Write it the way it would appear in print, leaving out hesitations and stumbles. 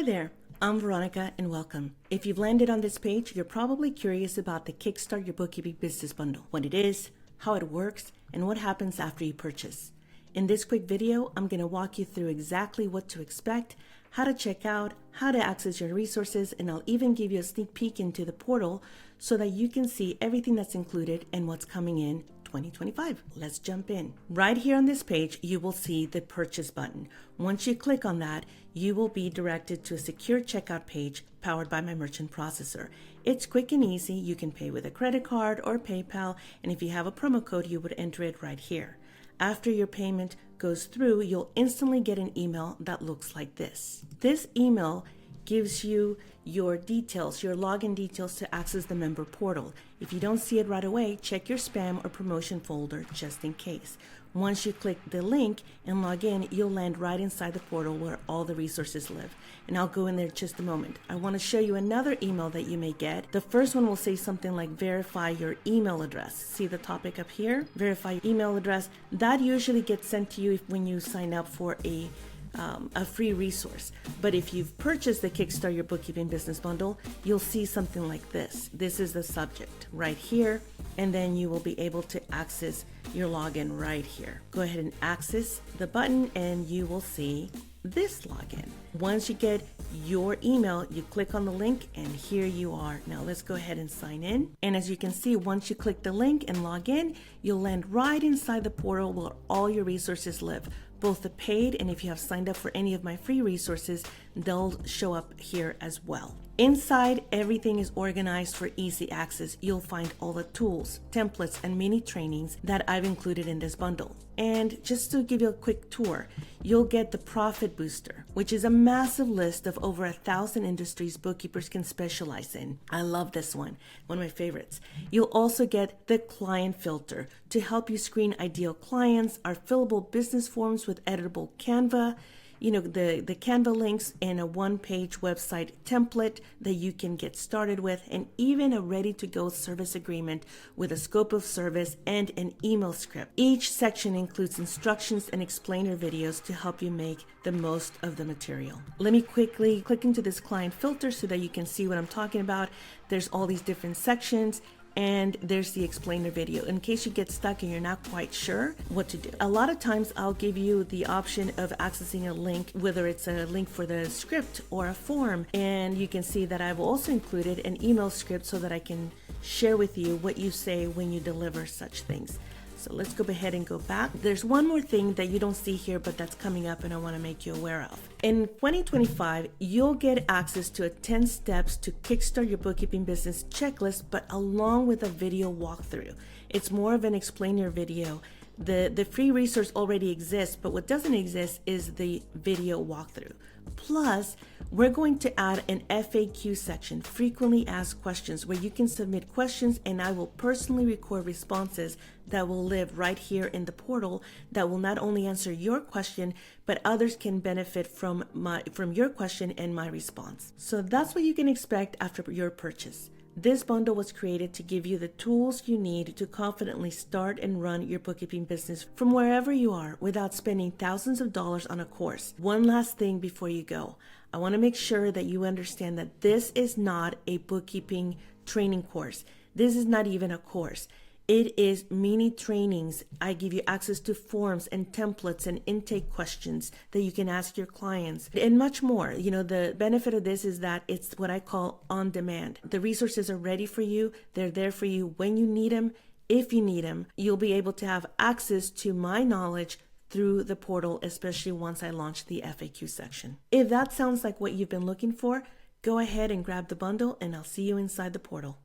Hi there, I'm Veronica and welcome. If you've landed on this page, you're probably curious about the Kickstart Your Bookkeeping Business Bundle, what it is, how it works, and what happens after you purchase. In this quick video, I'm going to walk you through exactly what to expect, how to check out, how to access your resources, and I'll even give you a sneak peek into the portal so that you can see everything that's included and what's coming in 2025. Let's jump in. Right here on this page, you will see the purchase button. Once you click on that, you will be directed to a secure checkout page powered by my merchant processor. It's quick and easy. You can pay with a credit card or PayPal, and if you have a promo code, you would enter it right here. After your payment goes through, you'll instantly get an email that looks like this. This email gives you your details, your login details to access the member portal. If you don't see it right away, check your spam or promotion folder just in case. Once you click the link and log in, you'll land right inside the portal where all the resources live. And I'll go in there in just a moment. I want to show you another email that you may get. The first one will say something like verify your email address. See the topic up here? Verify your email address. That usually gets sent to you when you sign up for a free resource. But if you've purchased the Kickstart Your Bookkeeping Business Bundle, you'll see something like this. This is the subject right here, and then you will be able to access your login right here. Go ahead and access the button and you will see this login. Once you get your email, you click on the link and here you are. Now let's go ahead and sign in. And as you can see, once you click the link and log in, you'll land right inside the portal where all your resources live. Both the paid and if you have signed up for any of my free resources, they'll show up here as well. Inside, everything is organized for easy access. You'll find all the tools, templates, and mini trainings that I've included in this bundle. And just to give you a quick tour, you'll get the Profit Booster, which is a massive list of over 1,000 industries bookkeepers can specialize in. I love this one of my favorites. You'll also get the Client Filter to help you screen ideal clients, our fillable business forms with editable Canva, the Canva links and a one-page website template that you can get started with, and even a ready-to-go service agreement with a scope of service and an email script. Each section includes instructions and explainer videos to help you make the most of the material. Let me quickly click into this client filter so that you can see what I'm talking about. There's all these different sections, and there's the explainer video in case you get stuck and you're not quite sure what to do. A lot of times I'll give you the option of accessing a link, whether it's a link for the script or a form, and you can see that I've also included an email script so that I can share with you what you say when you deliver such things. So let's go ahead and go back. There's one more thing that you don't see here, but that's coming up and I want to make you aware of. In 2025, you'll get access to a 10 steps to kickstart your bookkeeping business checklist, but along with a video walkthrough. It's more of an explainer video. The free resource already exists, but what doesn't exist is the video walkthrough. Plus, we're going to add an FAQ section, frequently asked questions, where you can submit questions and I will personally record responses that will live right here in the portal that will not only answer your question, but others can benefit from your question and my response. So that's what you can expect after your purchase. This bundle was created to give you the tools you need to confidently start and run your bookkeeping business from wherever you are without spending thousands of dollars on a course. One last thing before you go. I want to make sure that you understand that this is not a bookkeeping training course. This is not even a course. It is mini trainings. I give you access to forms and templates and intake questions that you can ask your clients and much more. The benefit of this is that it's what I call on demand. The resources are ready for you. They're there for you when you need them. If you need them, you'll be able to have access to my knowledge through the portal, especially once I launch the FAQ section. If that sounds like what you've been looking for, go ahead and grab the bundle and I'll see you inside the portal.